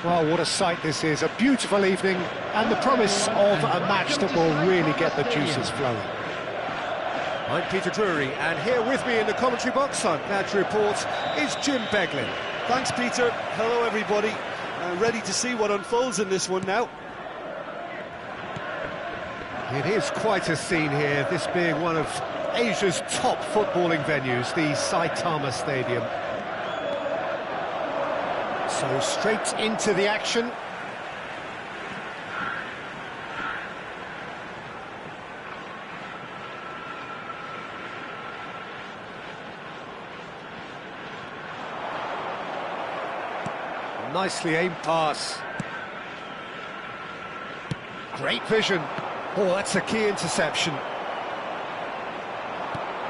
Well, what a sight this is. A beautiful evening and the promise of a match that will really get the juices flowing. I'm Peter Drury, and here with me in the commentary box, I'm glad to report, is Jim Beglin. Thanks, Peter. Hello, everybody. Ready to see what unfolds in this one now. It is quite a scene here, this being one of Asia's top footballing venues, the Saitama Stadium. So straight into the action. Nicely aimed pass. Great vision. Oh, that's a key interception.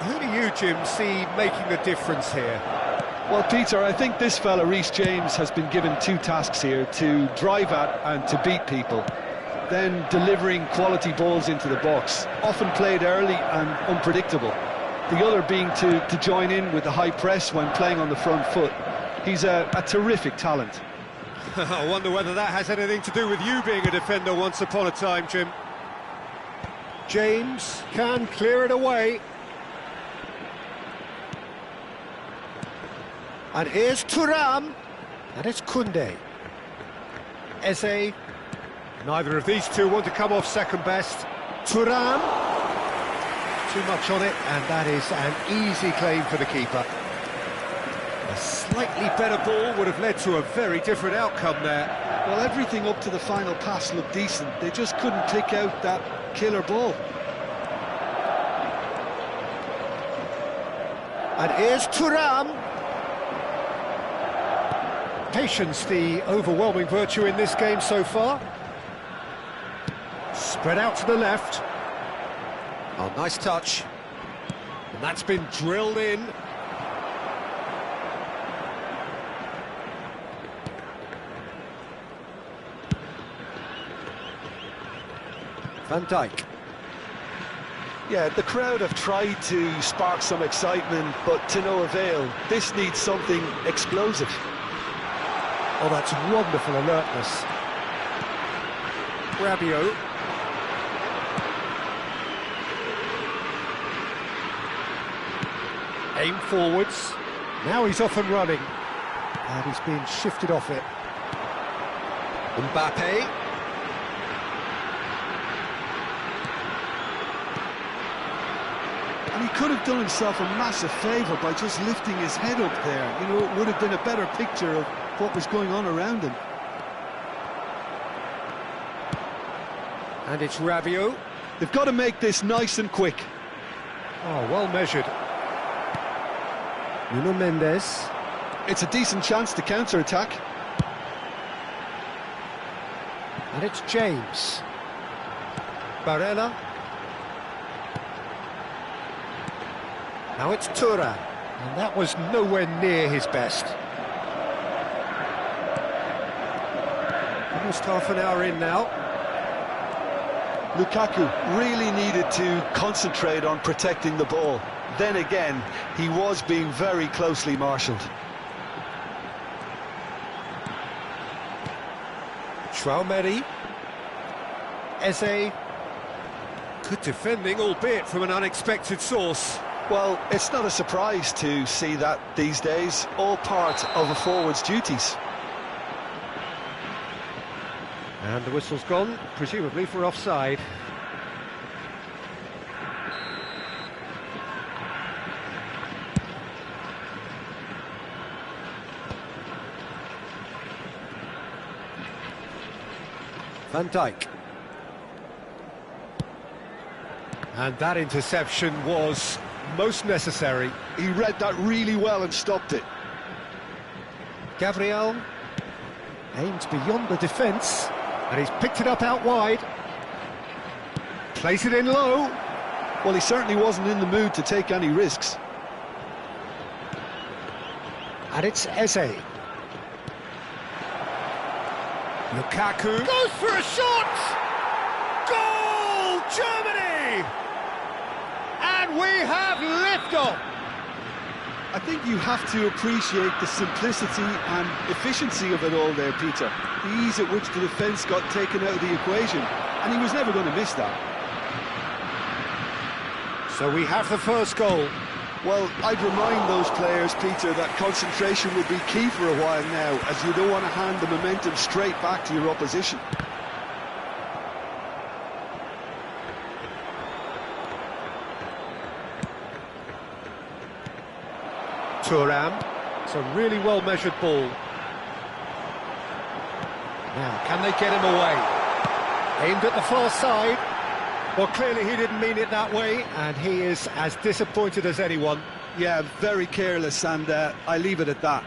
Who do you, Jim, see making the difference here? Well, Peter, I think this fella, Reece James, has been given two tasks here: to drive at and to beat people. Then delivering quality balls into the box, often played early and unpredictable. The other being to join in with the high press when playing on the front foot. He's a terrific talent. I wonder whether that has anything to do with you being a defender once upon a time, Jim. James can clear it away. And here's Thuram. And it's Koundé. Eze. Neither of these two want to come off second best. Thuram. Too much on it, and that is an easy claim for the keeper. A slightly better ball would have led to a very different outcome there. Well, everything up to the final pass looked decent. They just couldn't pick out that killer ball. And here's Thuram. Patience, the overwhelming virtue in this game so far. Spread out to the left. Oh, nice touch. And that's been drilled in. Van Dijk. Yeah, the crowd have tried to spark some excitement, but to no avail. This needs something explosive. Oh, that's wonderful alertness. Rabiot. Aim forwards. Now he's off and running. And he's being shifted off it. Mbappe. And he could have done himself a massive favour by just lifting his head up there. You know, it would have been a better picture of what was going on around him. And it's Rabiot. They've got to make this nice and quick. Oh, well measured. Nuno Mendes. It's a decent chance to counter-attack. And it's James. Barella. Now it's Thuram. And that was nowhere near his best. Almost half an hour in now. Lukaku really needed to concentrate on protecting the ball. Then again, he was being very closely marshalled. Traoré. Eze. Good defending, albeit from an unexpected source. Well, it's not a surprise to see that these days, all part of a forward's duties. And the whistle's gone, presumably for offside. Van Dijk. And that interception was most necessary. He read that really well and stopped it. Gabriel aims beyond the defence, and he's picked it up out wide. Plays it in low. Well, he certainly wasn't in the mood to take any risks. And it's Eze. Lukaku Goes for a shot! Goal, Germany! And we have liftoff. I think you have to appreciate the simplicity and efficiency of it all there, Peter. The ease at which the defence got taken out of the equation, and he was never going to miss that. So we have the first goal. Well, I'd remind those players, Peter, that concentration will be key for a while now, as you don't want to hand the momentum straight back to your opposition. Thuram. It's a really well-measured ball. Now, can they get him away? Aimed at the far side. Well, clearly he didn't mean it that way, and he is as disappointed as anyone. Yeah, very careless, and I leave it at that.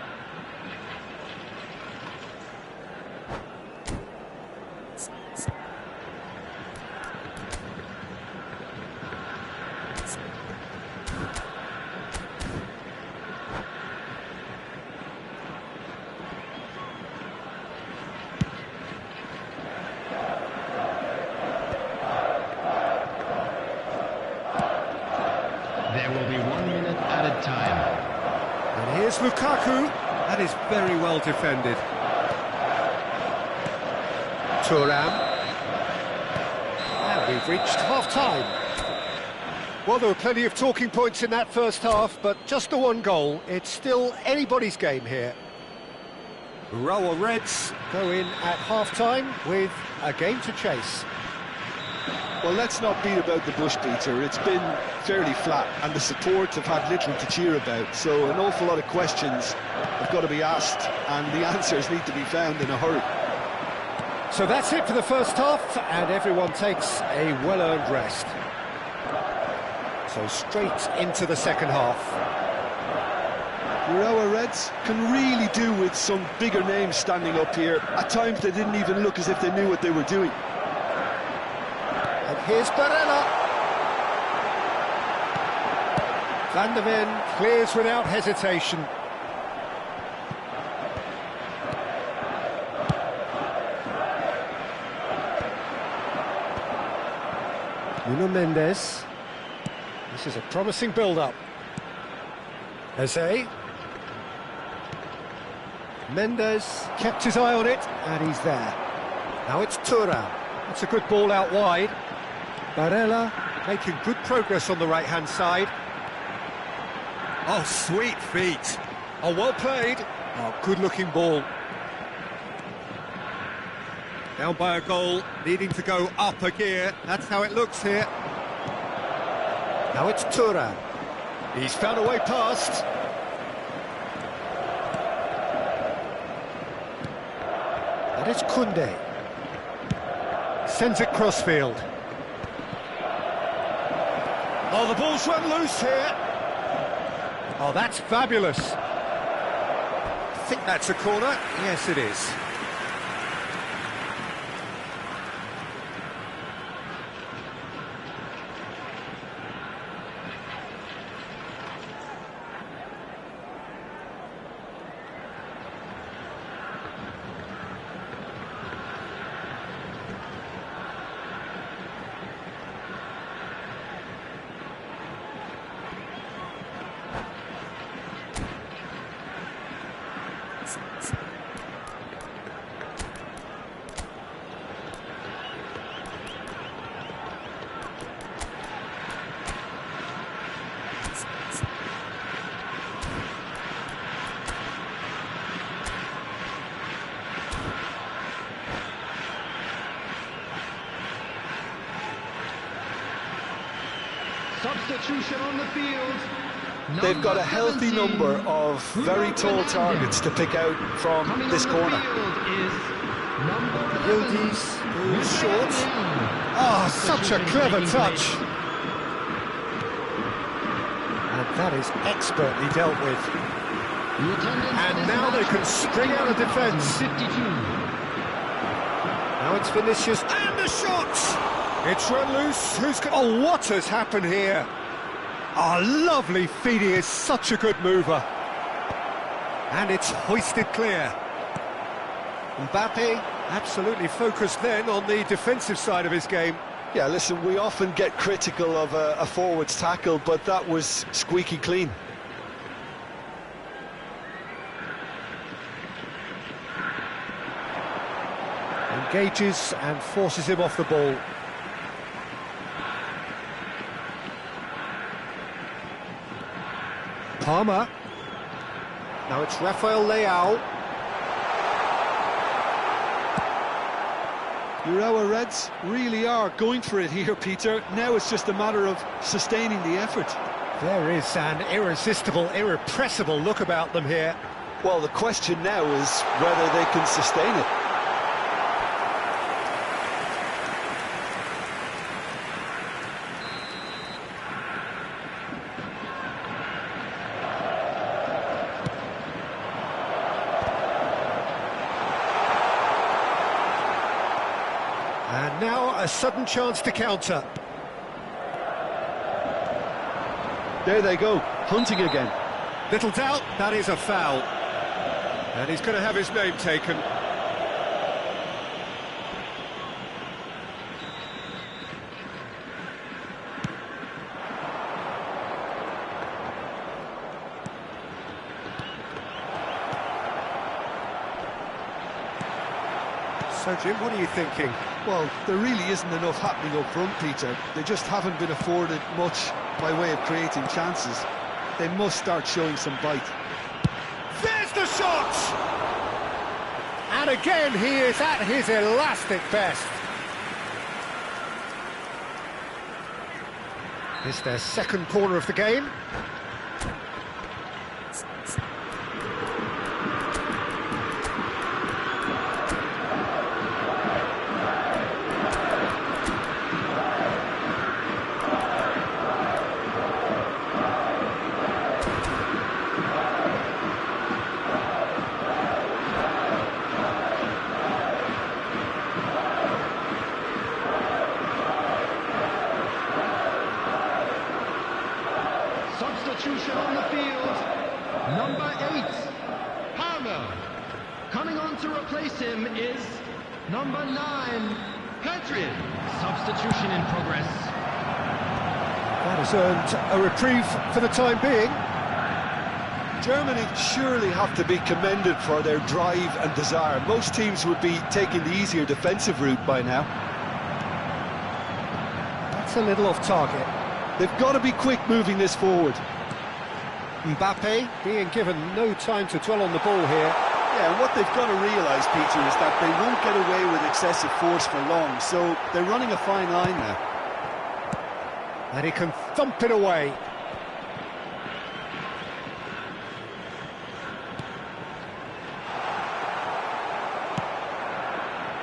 There will be 1 minute added time. And here's Lukaku. That is very well defended. Thuram. And we've reached half-time. Well, there were plenty of talking points in that first half, but just the one goal. It's still anybody's game here. Urawa Reds go in at half-time with a game to chase. Well, let's not beat about the bush, Peter. It's been fairly flat, and the support have had little to cheer about, so an awful lot of questions have got to be asked, and the answers need to be found in a hurry. So that's it for the first half, and everyone takes a well-earned rest. So straight into the second half. Urawa Reds can really do with some bigger names standing up here. At times they didn't even look as if they knew what they were doing. And here's Barella. Van der Ven clears without hesitation. Nuno Mendes. This is a promising build-up. Eze. Mendes kept his eye on it, and he's there. Now it's Thuram. That's a good ball out wide. Barella making good progress on the right-hand side. Oh, sweet feet. Oh, well played. Oh, good-looking ball. Down by a goal, needing to go up a gear. That's how it looks here. Now it's Thuram. He's found a way past. That is Koundé. Sends it crossfield. Oh, the ball's run loose here. Oh, that's fabulous. I think that's a corner. Yes, it is. Substitution on the field. They've got a healthy number of very tall targets to pick out from this corner. Yildiz moves short. Oh, such a clever touch. And that is expertly dealt with. And now they can spring out of defence. Now it's Vinicius, and the shot! It's run loose. Oh, what has happened here? Oh, lovely feet. He is such a good mover. And it's hoisted clear. Mbappe absolutely focused then on the defensive side of his game. Yeah, listen, we often get critical of a forward's tackle, but that was squeaky clean. Engages and forces him off the ball. Palmer. Now it's Rafael Leao. Urawa Reds really are going for it here, Peter. Now it's just a matter of sustaining the effort. There is an irresistible, irrepressible look about them here. Well, the question now is whether they can sustain it. And now a sudden chance to counter. There they go, hunting again. Little doubt, that is a foul. And he's going to have his name taken. So, Jim, what are you thinking? Well, there really isn't enough happening up front, Peter. They just haven't been afforded much by way of creating chances. They must start showing some bite. There's the shot! And again, he is at his elastic best. It's their second corner of the game. Substitution on the field. Number 8, Palmer. Coming on to replace him is number 9, Petrin. Substitution in progress. That has earned a reprieve for the time being. Germany surely have to be commended for their drive and desire. Most teams would be taking the easier defensive route by now. That's a little off target. They've got to be quick moving this forward. Mbappe being given no time to dwell on the ball here. Yeah, and what they've got to realise, Peter, is that they won't get away with excessive force for long, so they're running a fine line now. And he can thump it away.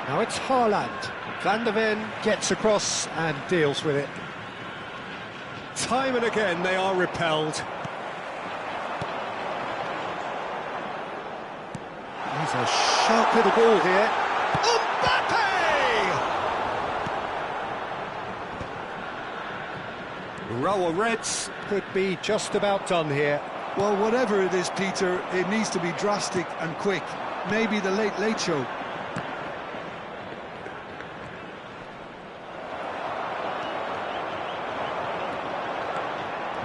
Now it's Haaland. Van der Ven gets across and deals with it. Time and again they are repelled. There's a sharp little ball here. Mbappe! Urawa Reds could be just about done here. Well, whatever it is, Peter, it needs to be drastic and quick. Maybe the late show.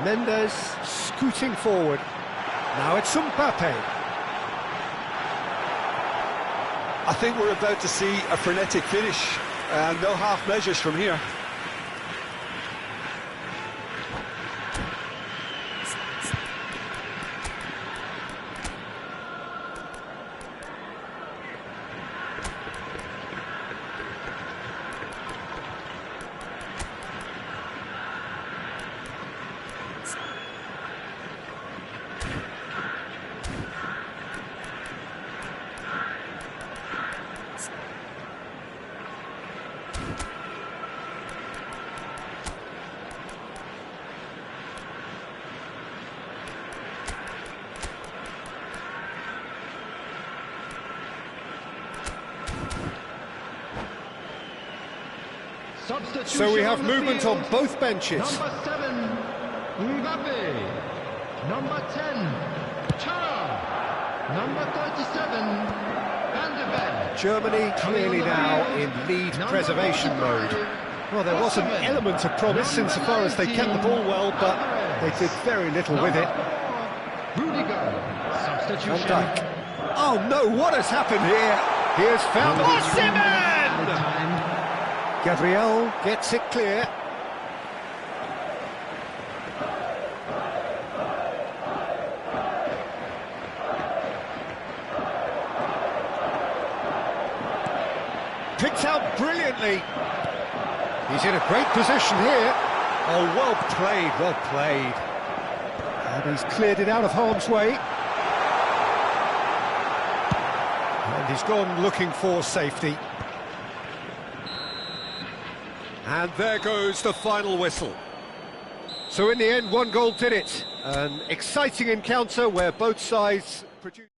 Mendes scooting forward. Now it's Mbappe. I think we're about to see a frenetic finish, and no half measures from here. So we have movement on both benches. Number 7, Mbappe. Number 10, Chara. Number 37, Van der Ven. Germany clearly now in lead preservation mode. Well, there was an element of promise insofar as they kept the ball well, but they did very little with it. Rudiger. Substitution. Van Dijk. Oh no, what has happened here? He has found Osimhen! added time. Gabriel gets it clear. Picked out brilliantly. He's in a great position here. Oh, well played, well played. And he's cleared it out of harm's way. And he's gone looking for safety. And there goes the final whistle. So in the end, one goal did it. An exciting encounter where both sides produced...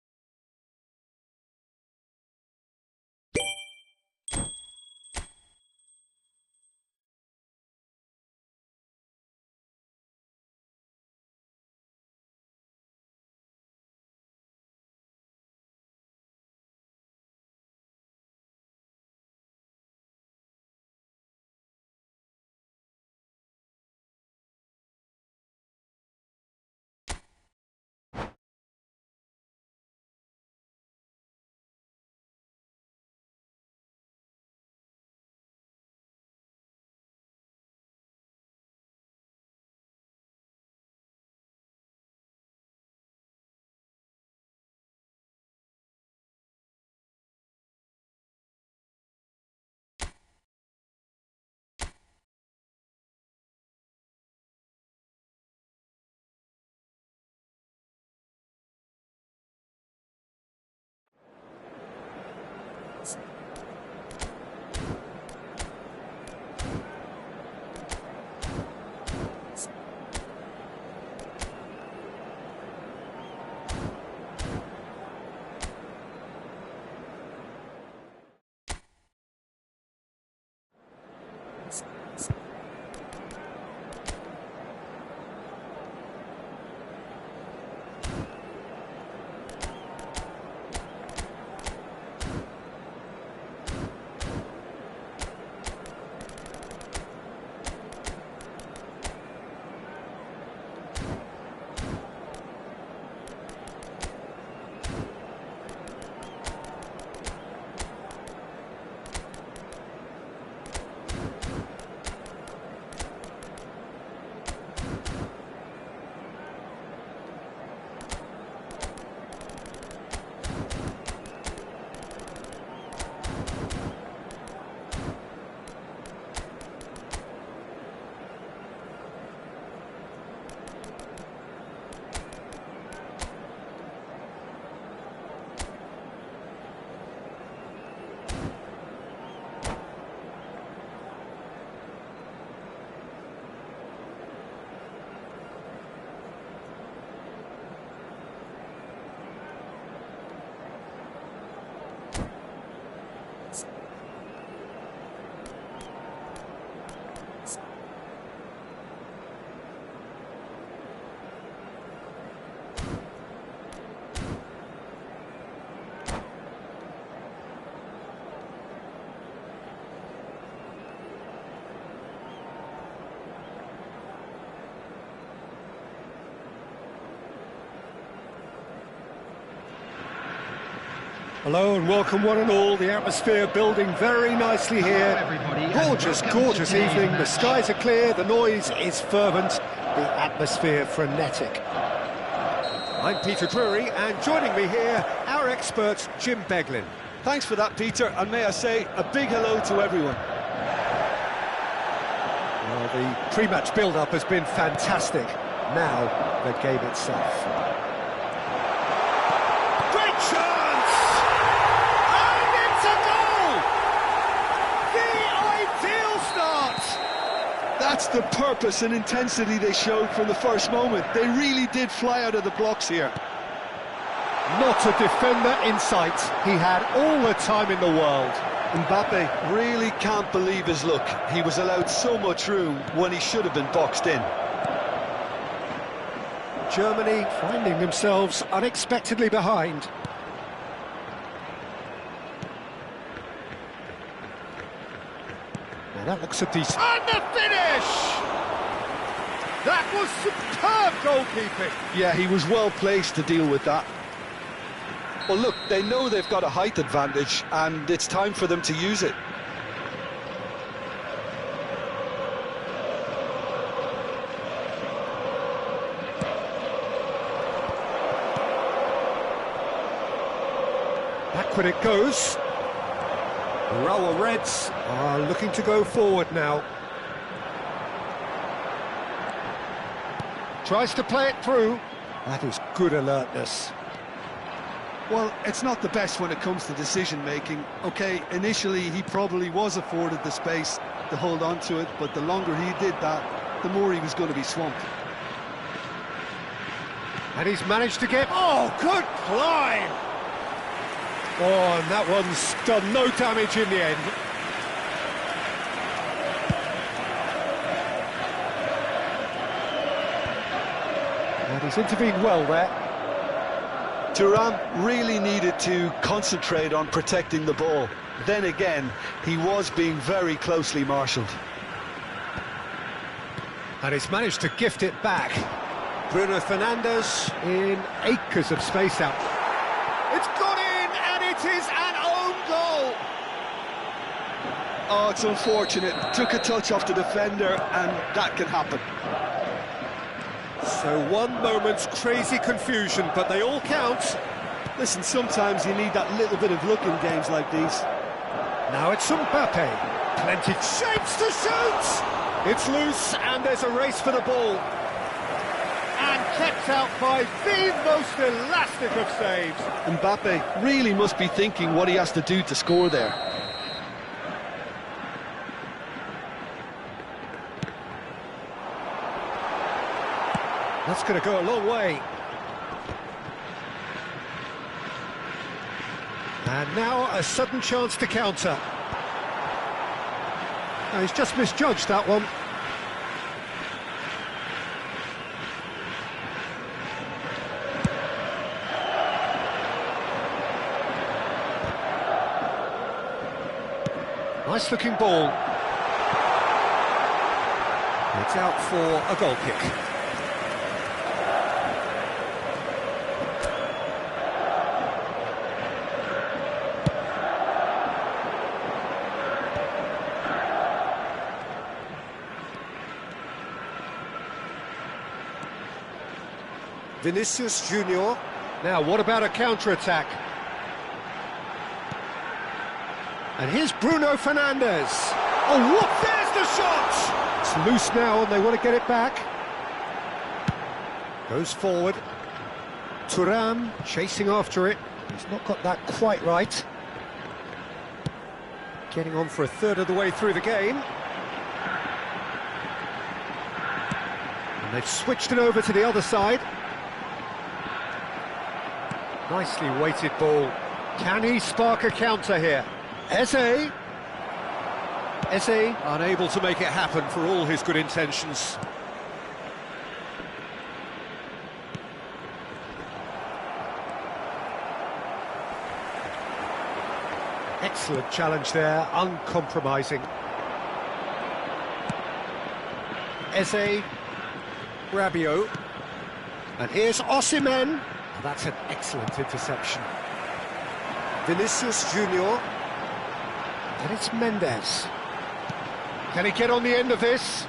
Hello and welcome one and all, the atmosphere building very nicely here. Gorgeous, gorgeous evening, the skies are clear, the noise is fervent, the atmosphere frenetic. I'm Peter Drury and joining me here, our expert Jim Beglin. Thanks for that, Peter, and may I say a big hello to everyone. Well, the pre-match build-up has been fantastic. Now, the game itself. Great chance! And it's a goal! The ideal start! That's the purpose and intensity they showed from the first moment. They really did fly out of the blocks here. Not a defender in sight. He had all the time in the world. Mbappe really can't believe his luck. He was allowed so much room when he should have been boxed in. Germany finding themselves unexpectedly behind. Well, that looks a decent... And the finish! That was superb goalkeeping. Yeah, he was well placed to deal with that. Well, look, they know they've got a height advantage, and it's time for them to use it. Backward it goes. Urawa Reds are looking to go forward now. Tries to play it through. That is good alertness. Well, it's not the best when it comes to decision-making. OK, initially he probably was afforded the space to hold on to it, but the longer he did that, the more he was going to be swamped. And he's managed to get... Oh, good climb! Oh, and that one's done no damage in the end. And he's intervened well there. Thuram really needed to concentrate on protecting the ball. Then again, he was being very closely marshalled. And he's managed to gift it back. Bruno Fernandes in acres of space out. It's gone in, and it is an own goal! Oh, it's unfortunate. Took a touch off the defender, and that can happen. So one moment's crazy confusion, but they all count. Listen, sometimes you need that little bit of luck in games like these. Now it's Mbappe. Plenty shapes to shoot! It's loose, and there's a race for the ball. And kept out by the most elastic of saves. Mbappe really must be thinking what he has to do to score there. That's going to go a long way. And now a sudden chance to counter. No, he's just misjudged that one. Nice looking ball. It's out for a goal kick. Vinicius Junior. Now, what about a counter-attack? And here's Bruno Fernandes. Oh, what? There's the shot! It's loose now, and they want to get it back. Goes forward. Thuram chasing after it. He's not got that quite right. Getting on for a third of the way through the game. And they've switched it over to the other side. Nicely weighted ball. Can he spark a counter here? Eze unable to make it happen for all his good intentions. Excellent challenge there, uncompromising. Eze, Rabiot, and here's Osimhen. That's an excellent interception. Vinicius Junior. And it's Mendes. Can he get on the end of this?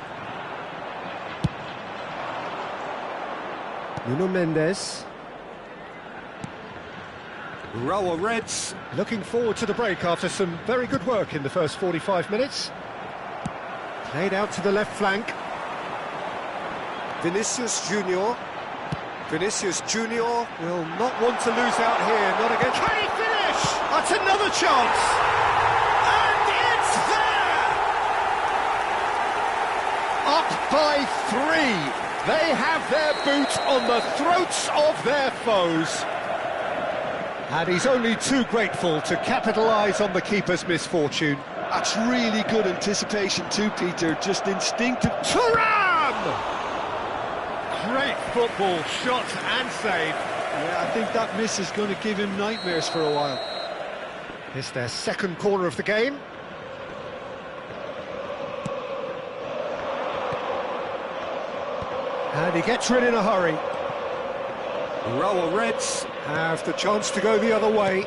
Nuno Mendes. Urawa Reds looking forward to the break after some very good work in the first 45 minutes. Played out to the left flank. Vinicius Junior. Vinicius Junior will not want to lose out here, not again. Can he finish? That's another chance! And it's there! Up by 3. They have their boot on the throats of their foes. And he's only too grateful to capitalise on the keeper's misfortune. That's really good anticipation too, Peter. Just instinctive. Thuram! Great football, shot and save. Yeah, I think that miss is going to give him nightmares for a while. It's their second corner of the game. And he gets rid in a hurry. Urawa Reds have the chance to go the other way.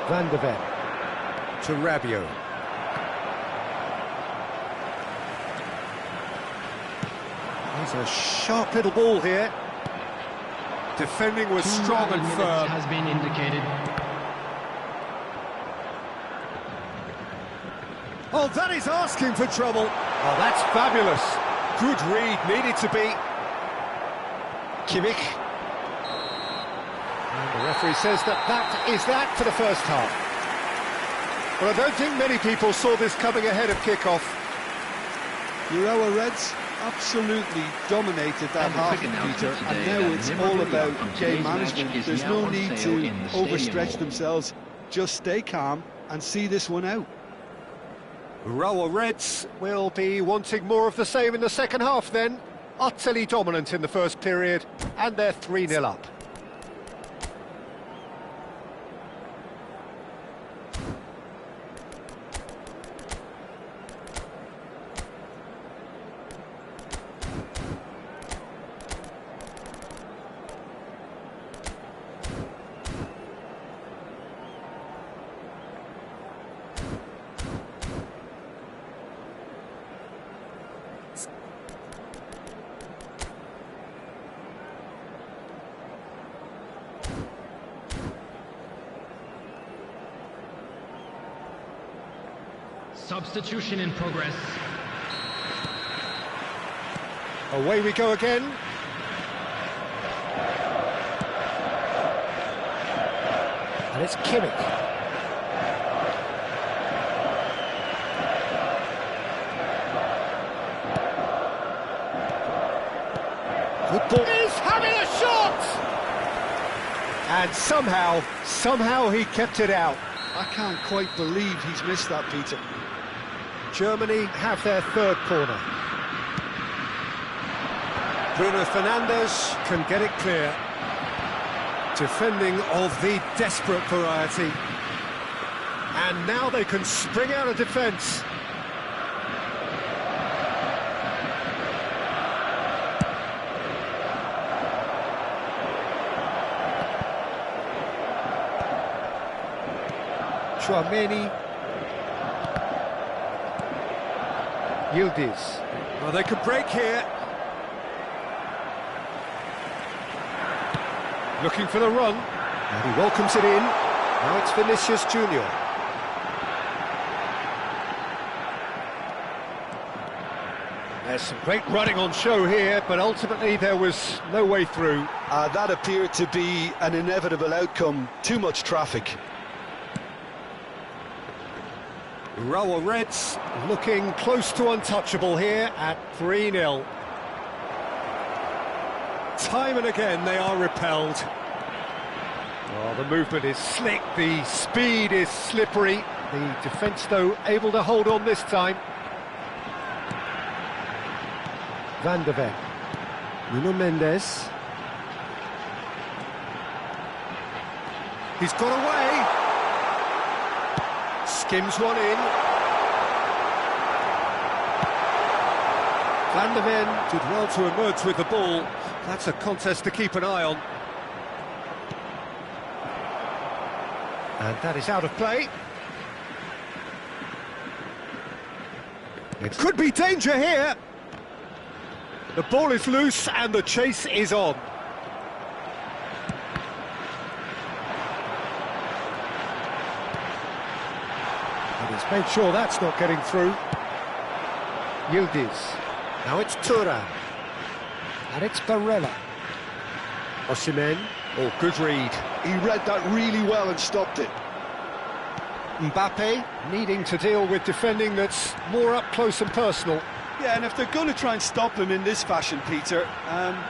Van de Ven to Rabiot. There's a sharp little ball here. Defending was 2 strong and minutes firm. has been indicated. Oh, that is asking for trouble. Oh, that's fabulous. Good read, needed to be. Kimmich. And the referee says that is that for the first half. Well, I don't think many people saw this coming ahead of kick-off. Urawa Reds absolutely dominated that half, Peter, and now it's all about game management. There's no need to overstretch themselves. Just stay calm and see this one out. Urawa Reds will be wanting more of the same in the second half then. Utterly dominant in the first period, and they're 3-0 up. Substitution in progress. Away we go again. And it's Kimmich. Good ball. He's having a shot! And somehow he kept it out. I can't quite believe he's missed that, Peter. Germany have their third corner. Bruno Fernandes can get it clear. Defending of the desperate variety. And now they can spring out of defence. Chouameni. Yildiz. Well, they could break here. Looking for the run. And he welcomes it in. Now it's Vinicius Junior. There's some great running on show here, but ultimately there was no way through. That appeared to be an inevitable outcome. Too much traffic. Urawa Reds looking close to untouchable here at 3-0. Time and again they are repelled. Oh, the movement is slick, the speed is slippery. The defence, though, able to hold on this time. Van de Ven. Nuno Mendes. He's got away. Skims one in. Van de Ven did well to emerge with the ball. That's a contest to keep an eye on. And that is out of play. It could be danger here. The ball is loose and the chase is on. And he's made sure that's not getting through. Yildiz. Now it's Thuram. And it's Barella. Osimhen. Oh, good read. He read that really well and stopped it. Mbappe needing to deal with defending that's more up close and personal. Yeah, and if they're going to try and stop him in this fashion, Peter,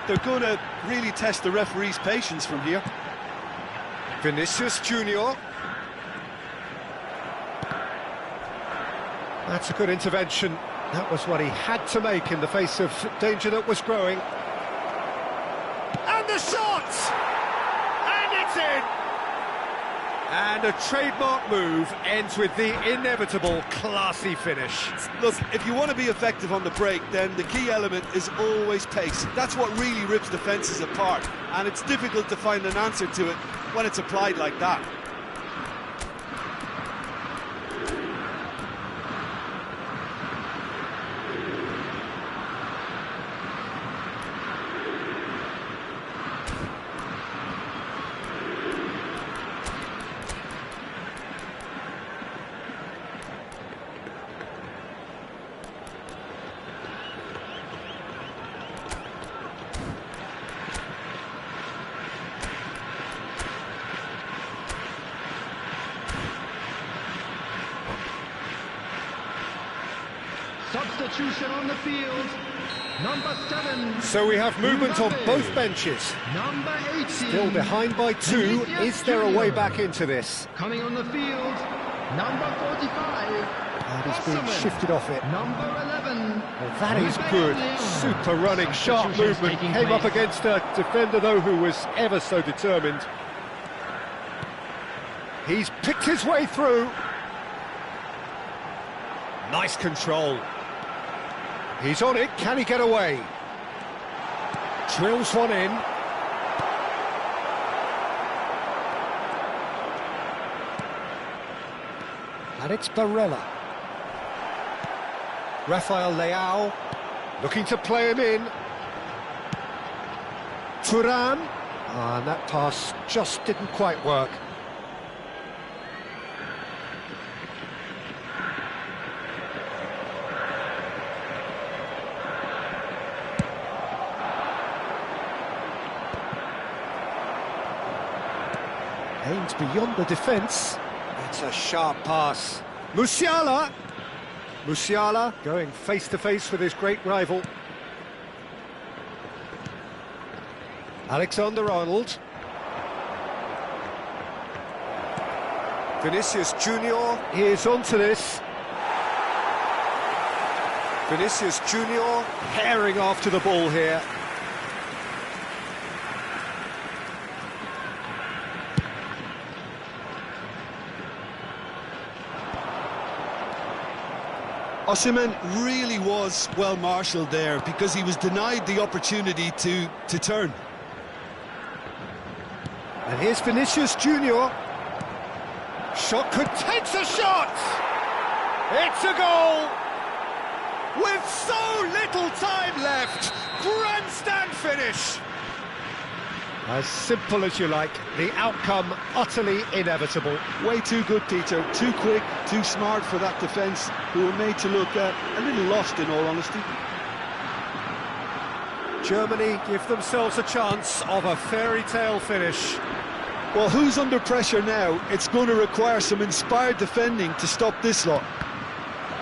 they're going to really test the referee's patience from here. Vinicius Junior. That's a good intervention. That was what he had to make in the face of danger that was growing. And the shot! And it's in! And a trademark move ends with the inevitable classy finish. Look, if you want to be effective on the break, then the key element is always pace. That's what really rips defences apart, and it's difficult to find an answer to it when it's applied like that. substitution on the field. Number 7. So we have movement on Mbappe. both benches. Number 18. Still behind by 2. Vinicius Is there a way Junior. back into this? Coming on the field, number 45. And he's being Osimhen. shifted off it. Number 11. Well, that is good. Super running, sharp Substitutions movement. taking Came up place. against a defender, though, who was ever so determined. He's picked his way through. Nice control. He's on it. Can he get away? Drills one in. And it's Barella. Rafael Leao looking to play him in. Thuram. And that pass just didn't quite work. Aimed beyond the defence. It's a sharp pass. Musiala. Musiala going face-to-face with his great rival. Alexander-Arnold. Vinicius Junior is onto this. Vinicius Junior herring after the ball here. Osimhen really was well marshalled there because he was denied the opportunity to turn. And here's Vinicius Junior. Shot could take a shot! It's a goal! With so little time left! Grandstand finish! As simple as you like, the outcome utterly inevitable. Way too good, Peter. Too quick, too smart for that defence, who were made to look a little lost, in all honesty. Germany give themselves a chance of a fairy tale finish. Well, who's under pressure now? It's going to require some inspired defending to stop this lot.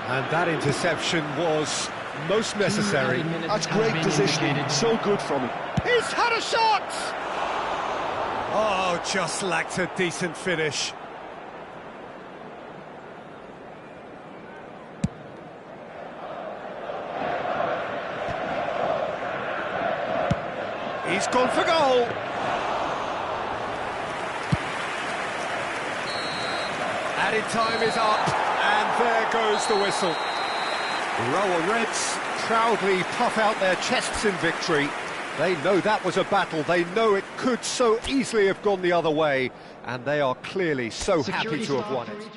And that interception was most necessary. That's great positioning. So good from him. He's had a shot! Oh, just lacked a decent finish. He's gone for goal. Added time is up, and there goes the whistle. The Royal Reds proudly puff out their chests in victory. They know that was a battle, they know it could so easily have gone the other way, and they are clearly so happy to have won it.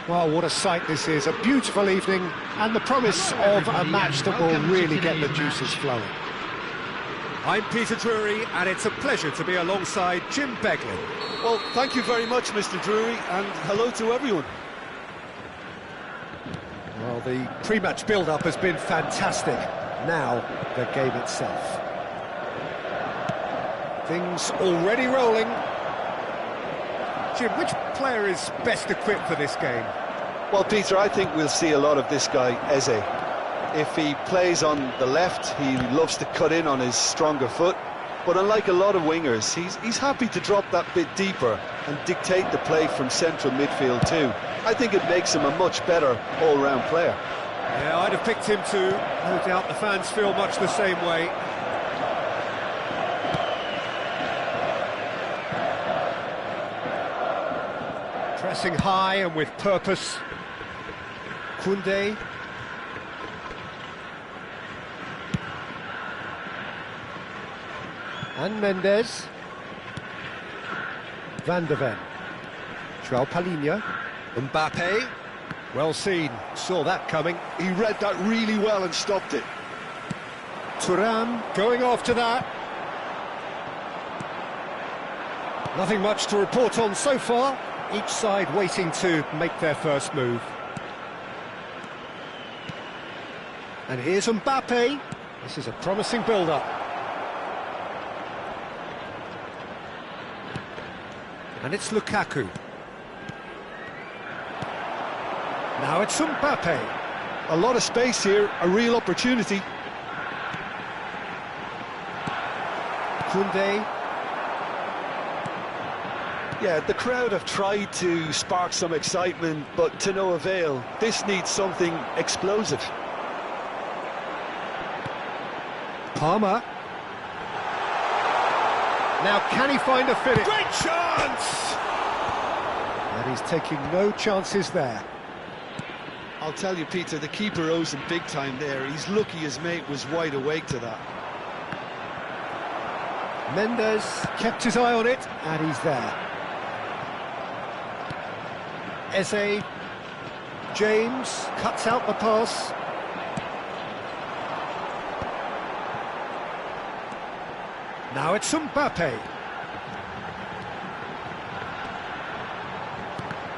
Well, what a sight this is, a beautiful evening, and the promise of a match that will really get the juices flowing. I'm Peter Drury, and it's a pleasure to be alongside Jim Beglin. Well, thank you very much, Mr. Drury, and hello to everyone. Well, the pre-match build-up has been fantastic. Now, the game itself. Things already rolling. Jim, which player is best equipped for this game? Well, Peter, I think we'll see a lot of this guy, Eze. If he plays on the left, he loves to cut in on his stronger foot. But unlike a lot of wingers, he's happy to drop that bit deeper and dictate the play from central midfield too. I think it makes him a much better all-round player. Yeah, I'd have picked him too. No doubt the fans feel much the same way. Pressing high and with purpose. Koundé. And Mendes. Van de Ven. João Palhinha. Mbappe. Well seen, saw that coming. He read that really well and stopped it. Thuram going after that. Nothing much to report on so far. Each side waiting to make their first move. And here's Mbappe. This is a promising build-up. And it's Lukaku. Now it's Mbappe. A lot of space here, a real opportunity. Koundé. Yeah, the crowd have tried to spark some excitement, but to no avail. This needs something explosive. Palmer. Now can he find a finish? Great chance! And he's taking no chances there. I'll tell you, Peter, the keeper owes him big time there. He's lucky his mate was wide awake to that. Mendes kept his eye on it, and he's there. Eze. James cuts out the pass. Now it's Mbappe.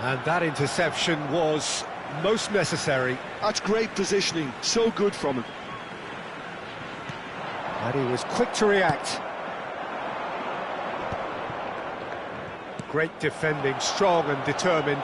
And that interception was most necessary. That's great positioning, so good from him. And he was quick to react. Great defending, strong and determined.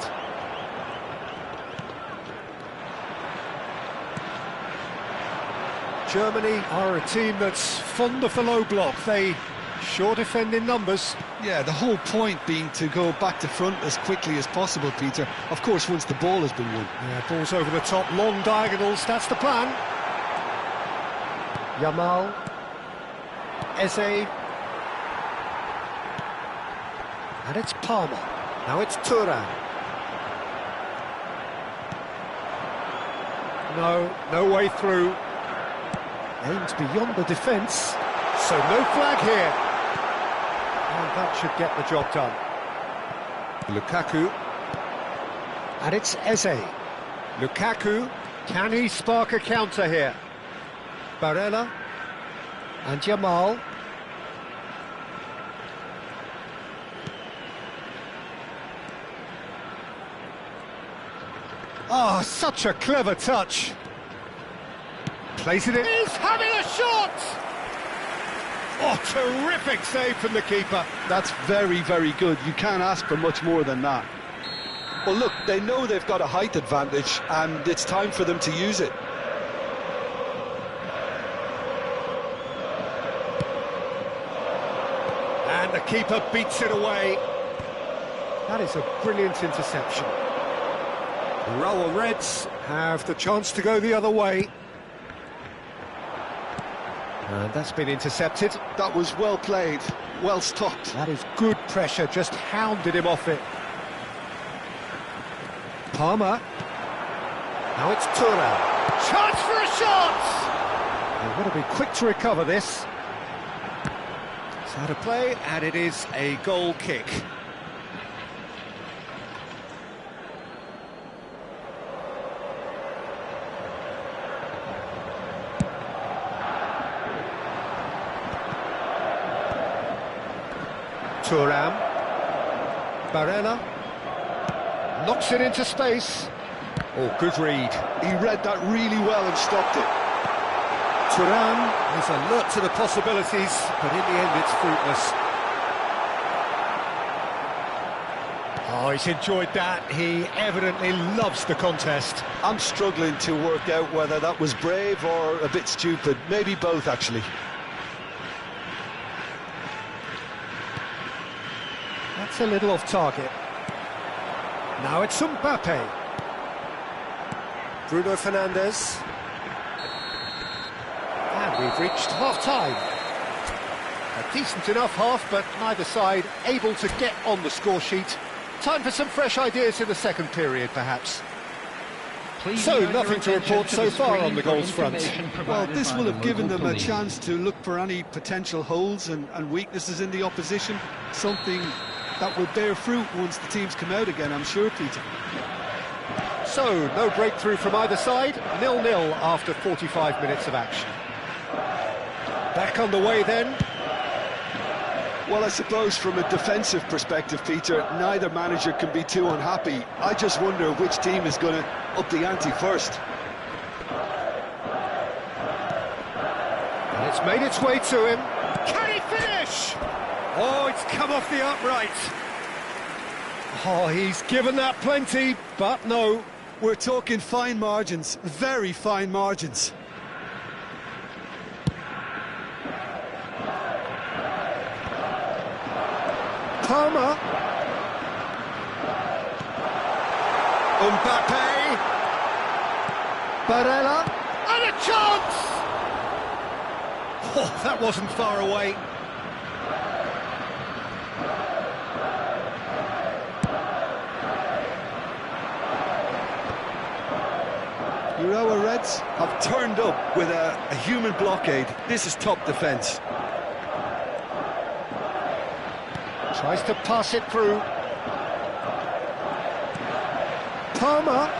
Germany are a team that's fond of the low block. They sure defend in numbers. Yeah, the whole point being to go back to front as quickly as possible, Peter. Of course, once the ball has been won. Yeah, ball's over the top, long diagonals, that's the plan. Yamal. Eze. And it's Palmer. Now it's Thuram. No way through. Aims beyond the defence, so no flag here. And that should get the job done. Lukaku. And it's Eze. Lukaku, can he spark a counter here? Barella. And Yamal. Oh, such a clever touch. Plays it in. He's having a shot! Oh, terrific save from the keeper. That's very, very good. You can't ask for much more than that. Well, look, they know they've got a height advantage, and it's time for them to use it. And the keeper beats it away. That is a brilliant interception. The Rawa Reds have the chance to go the other way. And that's been intercepted. That was well played, well stopped. That is good pressure, just hounded him off it. Palmer. Now it's Thuram. Chance for a shot! They've got to be quick to recover this. It's out of play, and it is a goal kick. Thuram. Barella. Knocks it into space. Oh, good read. He read that really well and stopped it. Thuram is alert to the possibilities, but in the end it's fruitless. Oh, he's enjoyed that. He evidently loves the contest. I'm struggling to work out whether that was brave or a bit stupid. Maybe both, actually. That's a little off target. Now it's Mbappe. Bruno Fernandes. And we've reached half-time. A decent enough half, but neither side able to get on the score sheet. Time for some fresh ideas in the second period, perhaps. So, nothing to report so far on the goals front. Well, this will have given them a chance to look for any potential holes and weaknesses in the opposition. Something that will bear fruit once the teams come out again, I'm sure, Peter. So, no breakthrough from either side. 0-0 after 45 minutes of action. Back on the way then. Well, I suppose from a defensive perspective, Peter, neither manager can be too unhappy. I just wonder which team is going to up the ante first. And it's made its way to him. Can he finish? Oh, it's come off the upright. Oh, he's given that plenty, but no. We're talking fine margins, very fine margins. Palmer. Mbappe. Barella. And a chance! Oh, that wasn't far away. Urawa Reds have turned up with a human blockade. This is top defence. Tries to pass it through. Palmer.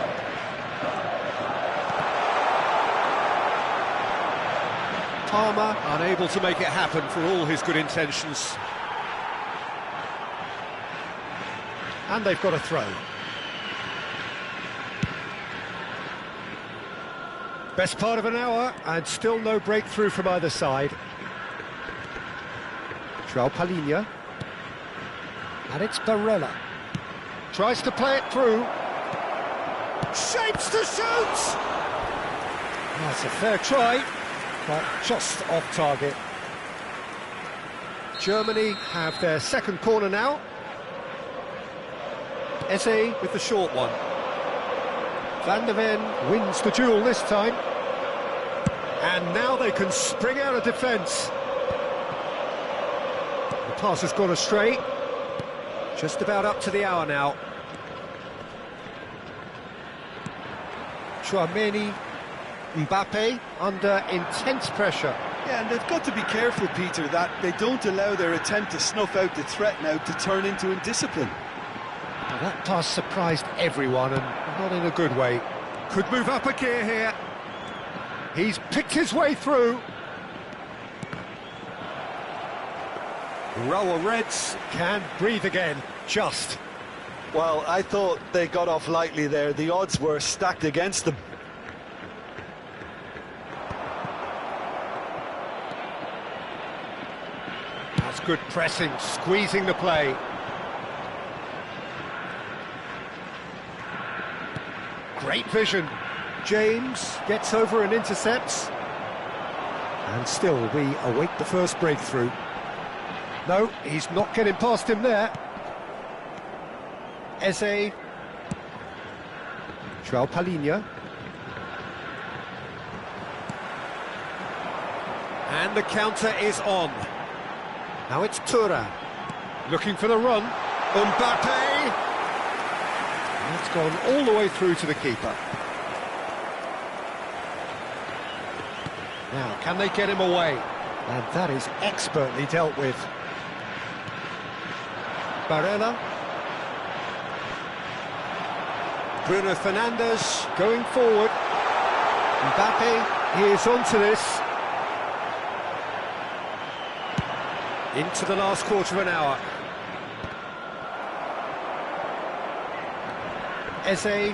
Palmer unable to make it happen for all his good intentions. And they've got a throw. Best part of an hour, and still no breakthrough from either side. João Palhinha. And it's Barella. Tries to play it through. Shapes to shoot! That's a fair try, but just off target. Germany have their second corner now. Eze with the short one. Van der Ven wins the duel this time. And now they can spring out of defence. The pass has gone astray. Just about up to the hour now. Tchouaméni, Mbappe under intense pressure. Yeah, and they've got to be careful, Peter, that they don't allow their attempt to snuff out the threat now to turn into indiscipline. Well, that pass surprised everyone, and not in a good way. Could move up a gear here. He's picked his way through. Urawa Reds can breathe again, just. Well, I thought they got off lightly there. The odds were stacked against them. That's good pressing, squeezing the play. Great vision. James gets over and intercepts. And still we await the first breakthrough. No, he's not getting past him there. Eze. João Palhinha. And the counter is on. Now it's Thuram. Looking for the run. Mbappe. And it's gone all the way through to the keeper. Now, can they get him away? And that is expertly dealt with. Barella. Bruno Fernandes going forward. Mbappe, he is onto this. Into the last quarter of an hour. Eze.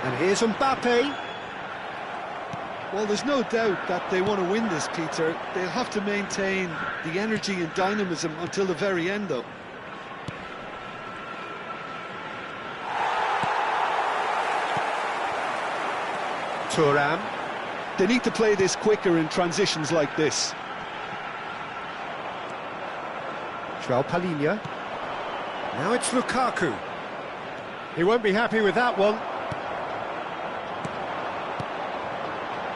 And here's Mbappe. Well, there's no doubt that they want to win this, Peter. They'll have to maintain the energy and dynamism until the very end, though. Thuram. They need to play this quicker in transitions like this. João Palhinha. Now it's Lukaku. He won't be happy with that one.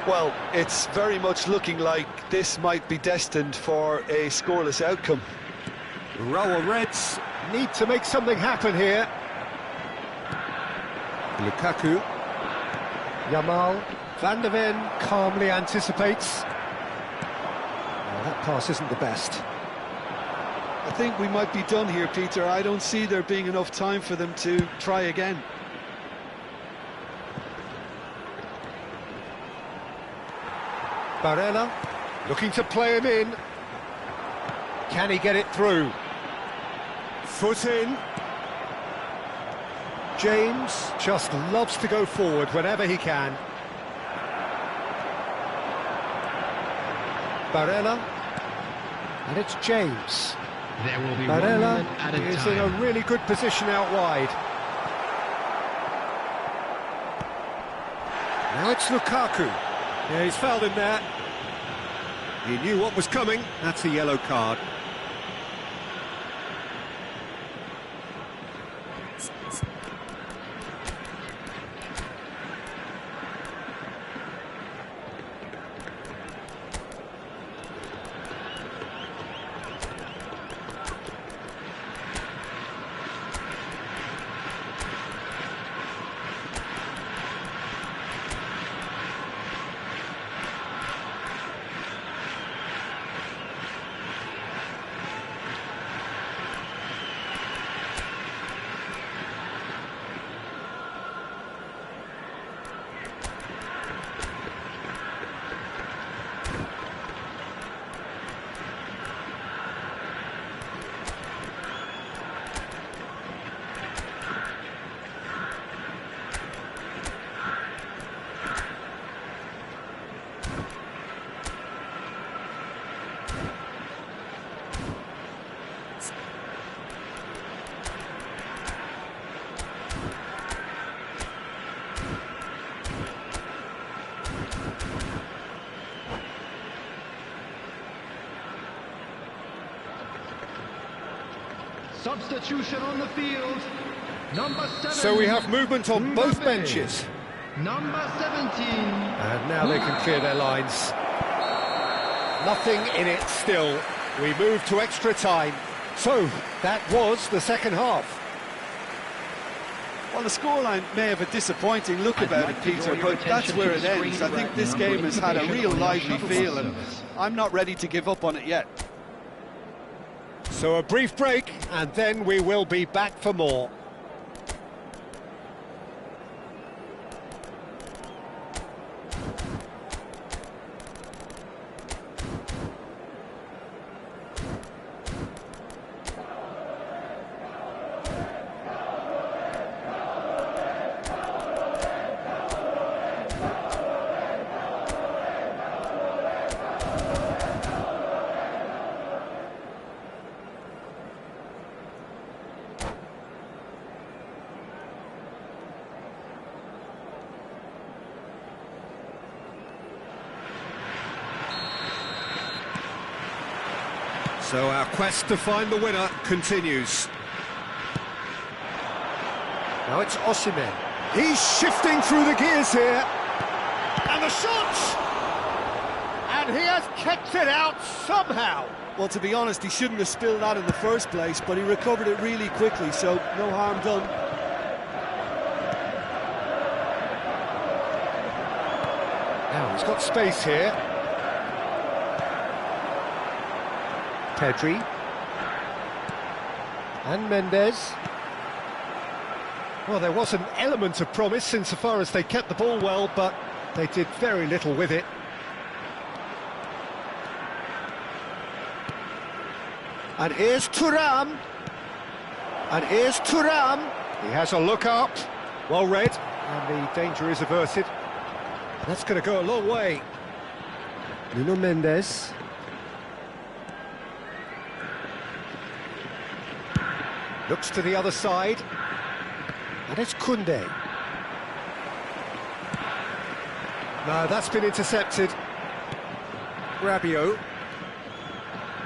Well, it's very much looking like this might be destined for a scoreless outcome. Urawa Reds need to make something happen here. Lukaku. Yamal. Van der Ven calmly anticipates. Oh, that pass isn't the best. I think we might be done here, Peter. I don't see there being enough time for them to try again. Barella looking to play him in. Can he get it through? Foot in. James just loves to go forward whenever he can. Barella. And it's James. There will be Barella 1 minute added is time. in a really good position out wide. Now it's Lukaku. Yeah, he's fouled him there. He knew what was coming. That's a yellow card. Substitution on the field. Number 7. So we have movement on both Mbappe. benches. Number 17. And now they can clear their lines. Nothing in it still. We move to extra time. So, that was the second half. Well, the scoreline may have a disappointing look about it, Peter, but that's where it ends. I think this game has had a real lively feel, and I'm not ready to give up on it yet. So a brief break, and then we will be back for more. So our quest to find the winner continues. Now it's Osimhen. He's shifting through the gears here. And the shot! And he has kept it out somehow. Well, to be honest, he shouldn't have spilled that in the first place, but he recovered it really quickly, so no harm done. Now he's got space here. Pedri. And Mendes. Well, there was an element of promise insofar as they kept the ball well, but they did very little with it. And here's Thuram. And here's Thuram. He has a look up. Well read. And the danger is averted. That's going to go a long way. Nuno Mendes. Looks to the other side. And it's Koundé. No, that's been intercepted. Rabiot.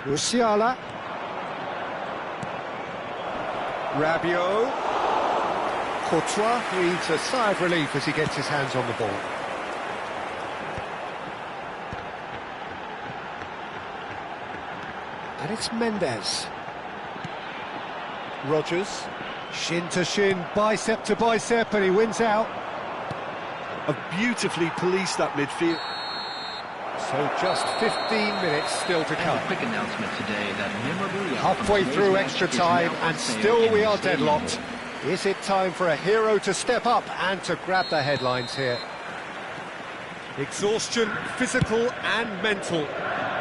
Musiala. Rabiot. Courtois breathes a sigh of relief as he gets his hands on the ball. And it's Mendes. Rodgers. Shin to shin, bicep to bicep, and he wins out. Have beautifully policed that midfield. So just 15 minutes still to come. A quick announcement today that memorabilia Halfway through extra time, and still we are deadlocked. Is it time for a hero to step up and to grab the headlines here? Exhaustion, physical and mental.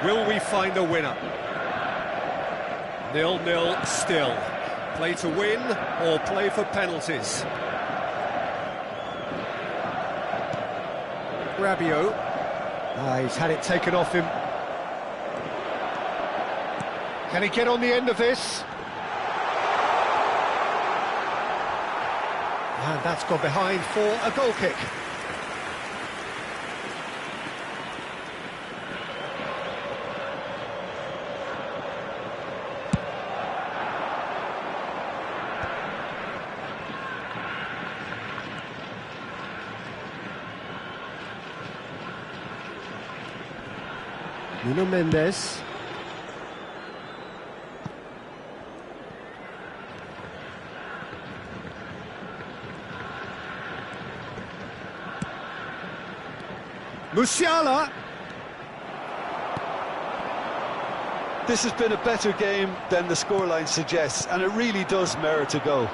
Will we find a winner? 0-0 still. Play to win or play for penalties. Rabiot. He's had it taken off him. Can he get on the end of this? And that's gone behind for a goal kick. Nuno Mendes. Musiala. This has been a better game than the scoreline suggests, and it really does merit a goal.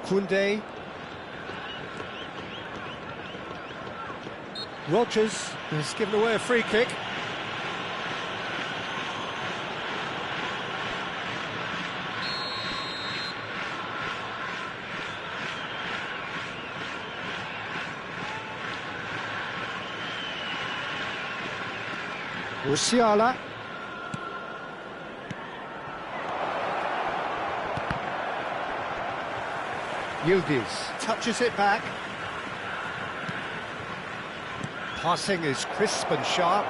Koundé. Rodgers has given away a free kick. Musiala. Yildiz touches it back. Passing is crisp and sharp.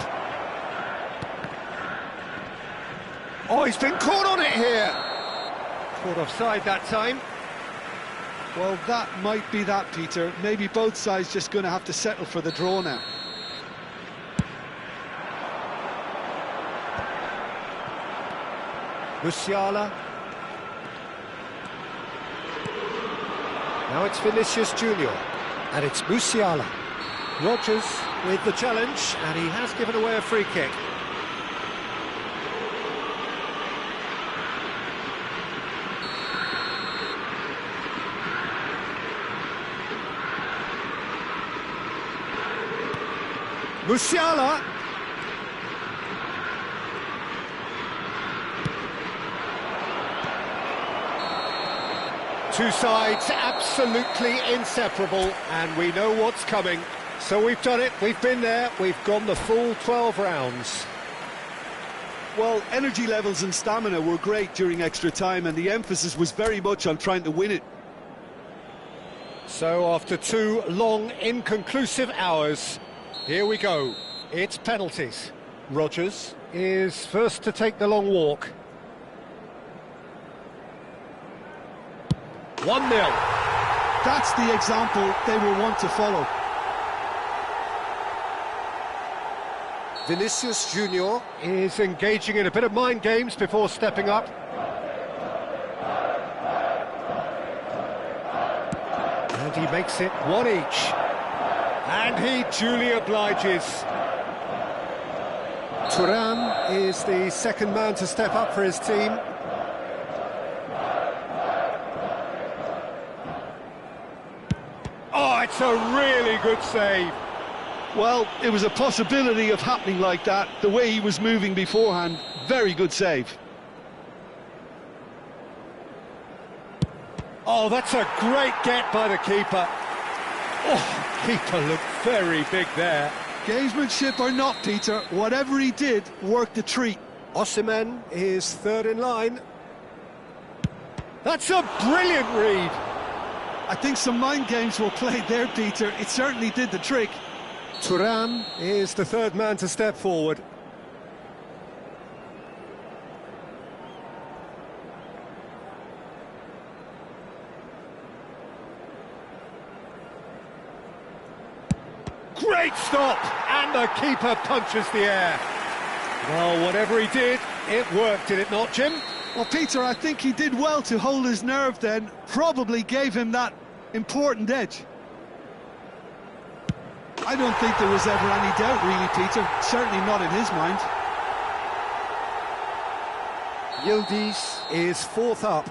Oh, he's been caught on it here. Caught offside that time. Well, that might be that, Peter. Maybe both sides just going to have to settle for the draw now. Musiala. Now it's Vinicius Junior. And it's Musiala. Rodgers with the challenge, and he has given away a free kick. Musiala. Two sides absolutely inseparable, and we know what's coming. So we've done it, we've been there, we've gone the full 12 rounds. Well, energy levels and stamina were great during extra time, and the emphasis was very much on trying to win it. So after 2 long, inconclusive hours, here we go. It's penalties. Rodgers is first to take the long walk. 1-0. That's the example they will want to follow. Vinicius Junior is engaging in a bit of mind games before stepping up. And he makes it 1 each. And he duly obliges. Thuram is the second man to step up for his team. Oh, it's a really good save. Well, it was a possibility of happening like that, the way he was moving beforehand. Very good save. Oh, that's a great get by the keeper. Oh, keeper looked very big there. Gamesmanship or not, Peter, whatever he did worked a treat. Osimhen is third in line. That's a brilliant read. I think some mind games were played there, Peter. It certainly did the trick. Thuram is the third man to step forward. Great stop! And the keeper punches the air. Well, whatever he did, it worked, did it not, Jim? Well, Peter, I think he did well to hold his nerve then. Probably gave him that important edge. I don't think there was ever any doubt, really, Peter. Certainly not in his mind. Yildiz is fourth up.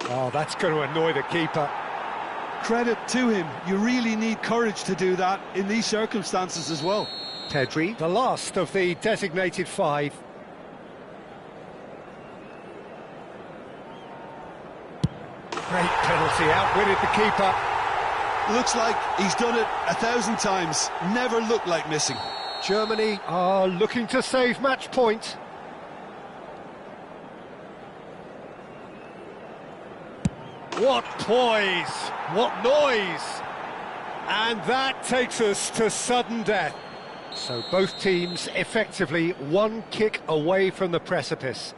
Oh, that's going to annoy the keeper. Credit to him. You really need courage to do that in these circumstances as well. Pedri, the last of the designated five. Great penalty, outwitted the keeper. Looks like he's done it 1,000 times. Never looked like missing. Germany are looking to save match point. What poise! What noise! And that takes us to sudden death. So both teams effectively one kick away from the precipice.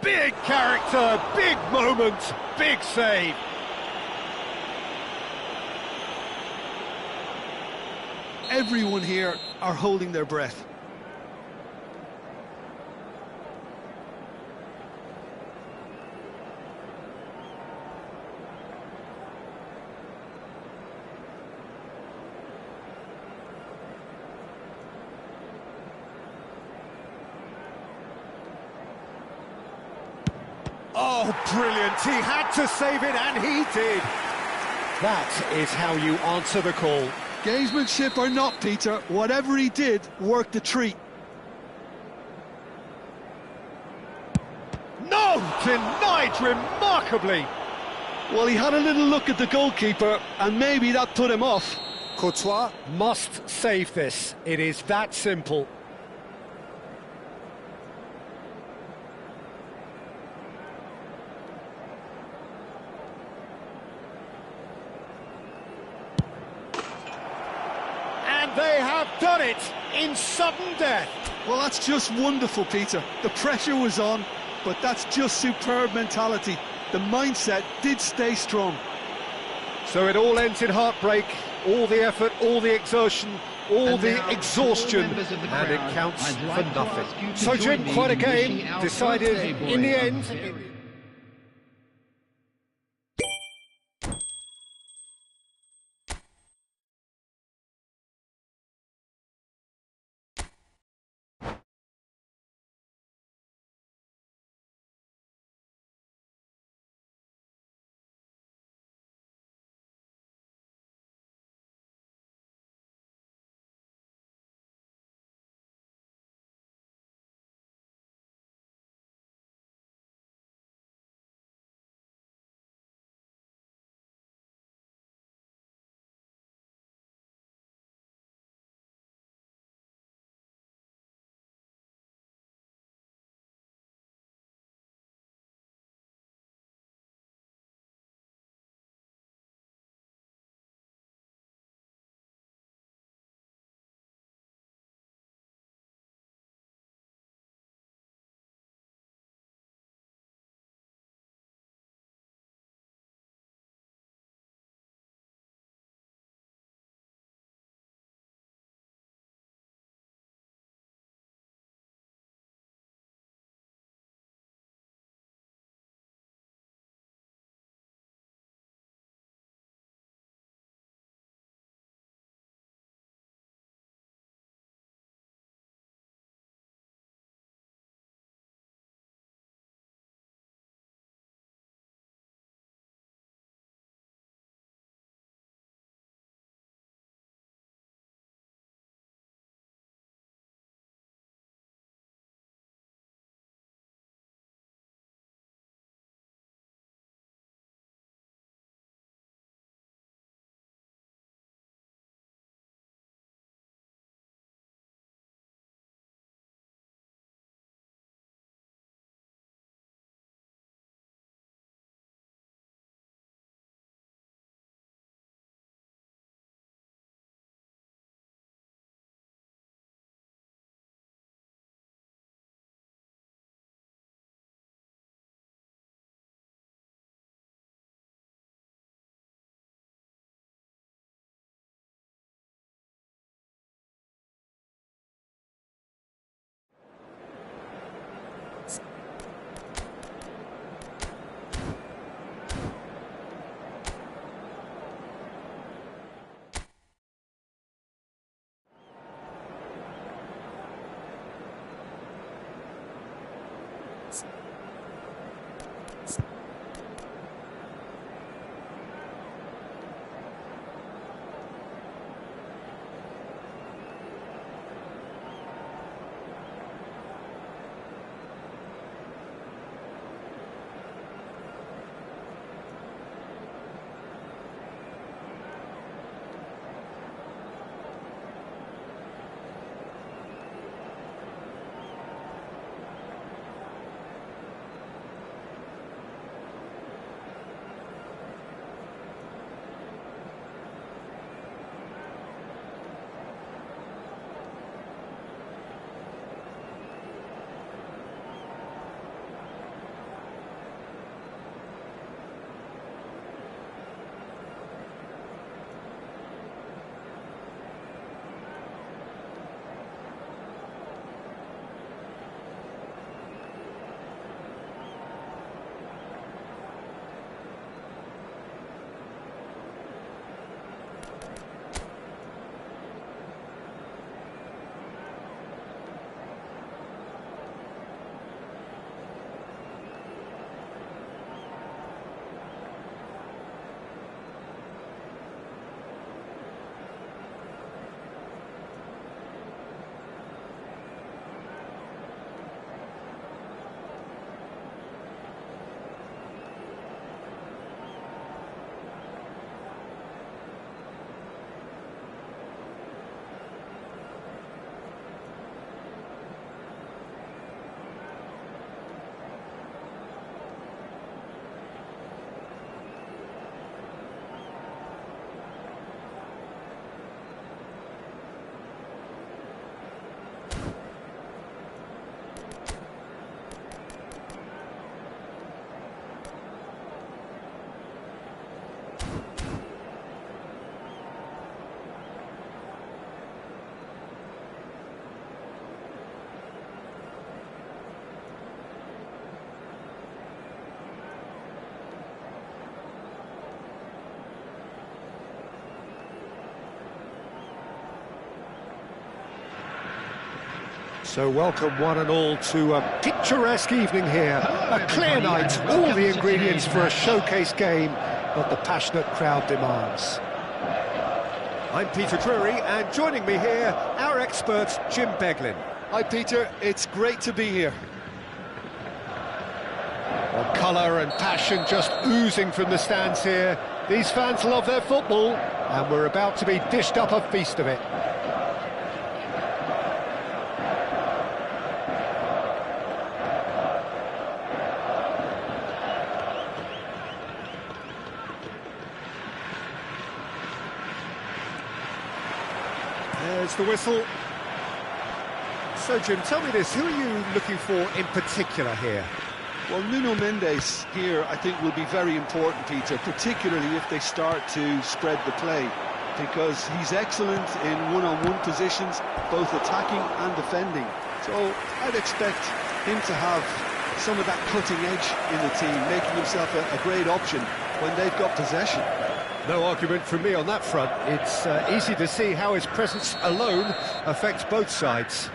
Big character, big moment, big save. Everyone here are holding their breath. Oh, brilliant. He had to save it, and he did. That is how you answer the call. Gamesmanship or not, Peter, whatever he did worked a treat. No! Denied remarkably. Well, he had a little look at the goalkeeper, and maybe that put him off. Courtois must save this. It is that simple. They have done it in sudden death. Well, that's just wonderful, Peter. The pressure was on, but that's just superb mentality. The mindset did stay strong. So it all ends in heartbreak, all the effort, all the exertion, all the exhaustion, and it counts for nothing. So Jim, quite a game, decided in the end... So welcome one and all to a picturesque evening here. A clear night, all the ingredients for a showcase game that the passionate crowd demands. I'm Peter Drury, and joining me here, our expert, Jim Beglin. Hi Peter, it's great to be here. Well, colour and passion just oozing from the stands here. These fans love their football, and we're about to be dished up a feast of it. There's the whistle. So, Jim, tell me this, who are you looking for in particular here? Well, Nuno Mendes here, I think, will be very important, Peter, particularly if they start to spread the play, because he's excellent in one-on-one positions, both attacking and defending. So I'd expect him to have some of that cutting edge in the team, making himself a great option when they've got possession. No argument from me on that front. It's easy to see how his presence alone affects both sides.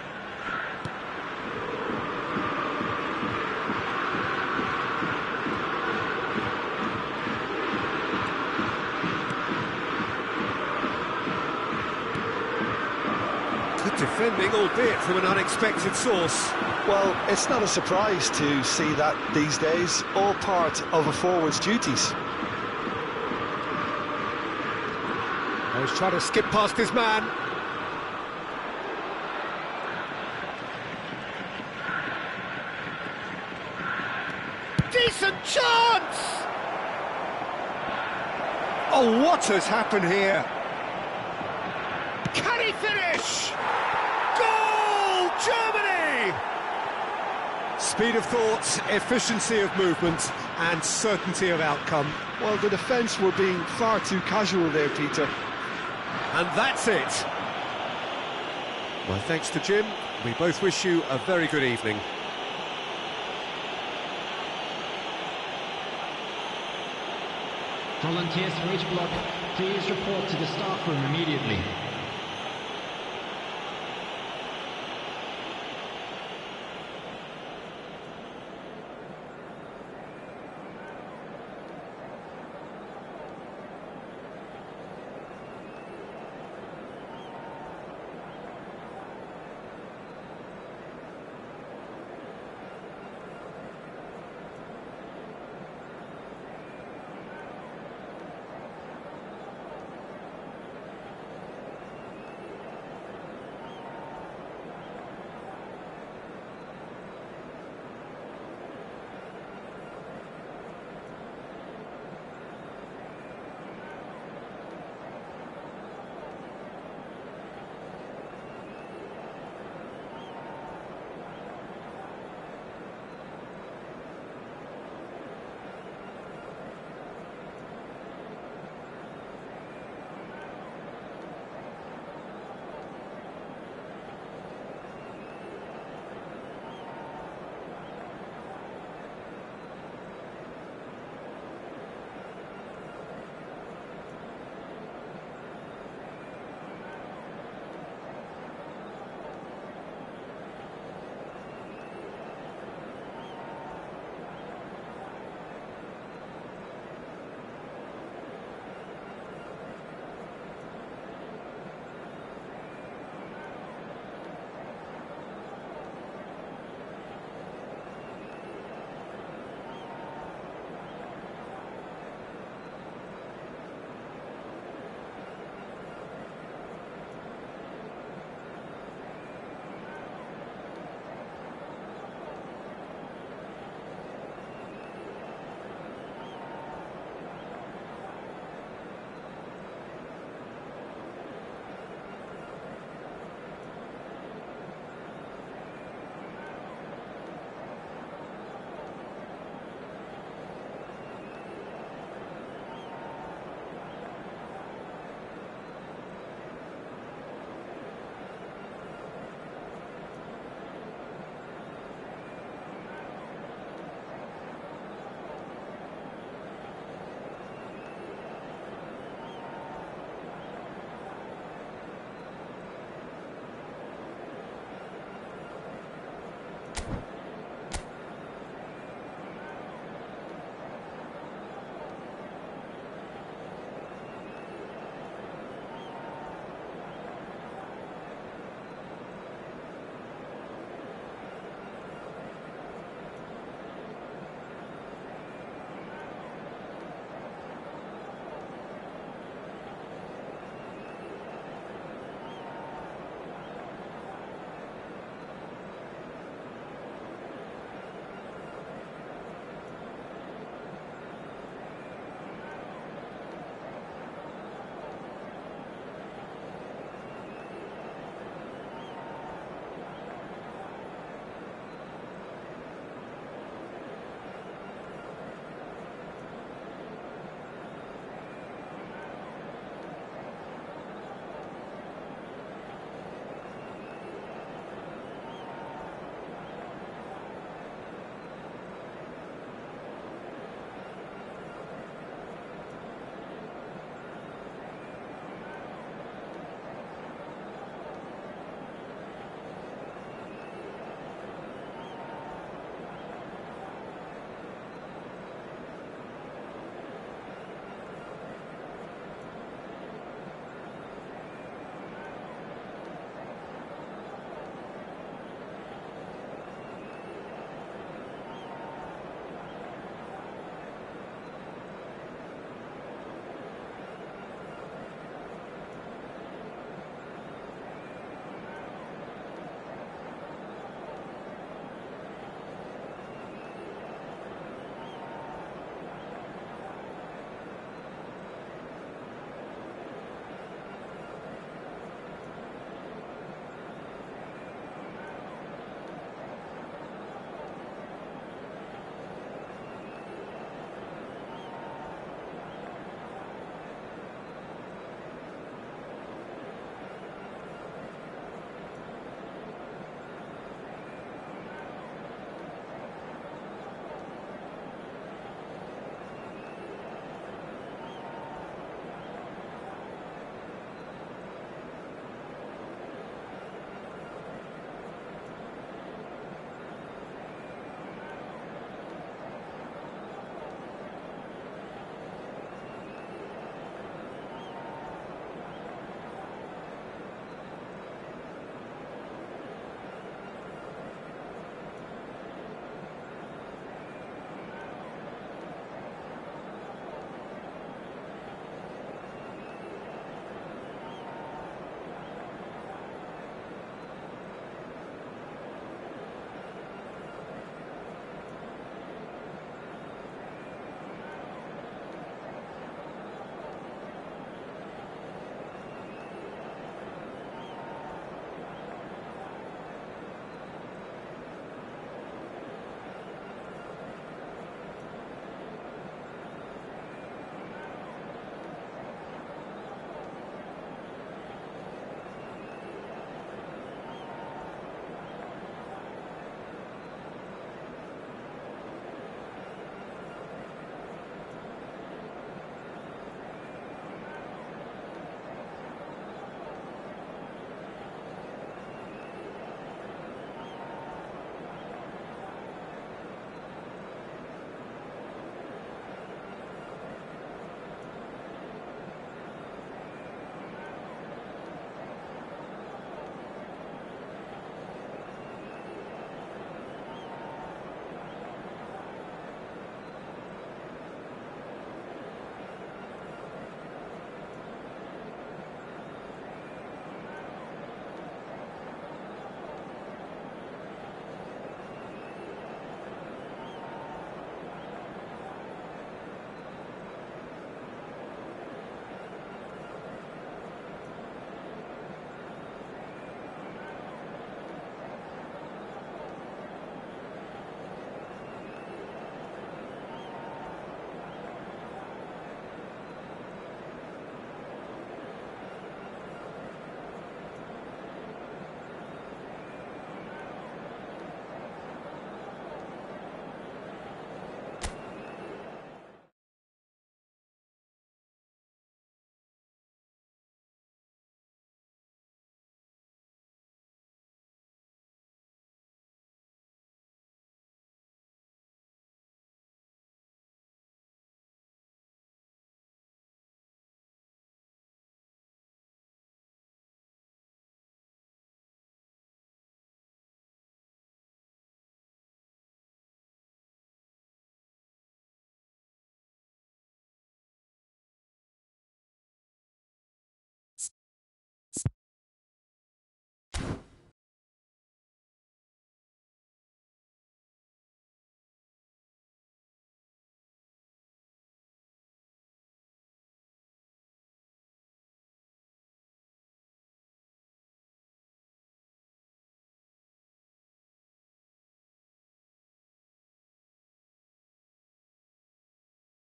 Good defending, albeit from an unexpected source. Well, it's not a surprise to see that these days, all part of a forward's duties. He's trying to skip past his man. Decent chance! Oh, what has happened here? Can he finish? Goal, Germany! Speed of thought, efficiency of movement, and certainty of outcome. Well, the defence were being far too casual there, Peter. And that's it. Well, thanks to Jim. We both wish you a very good evening. Volunteers for each block, please report to the staff room immediately.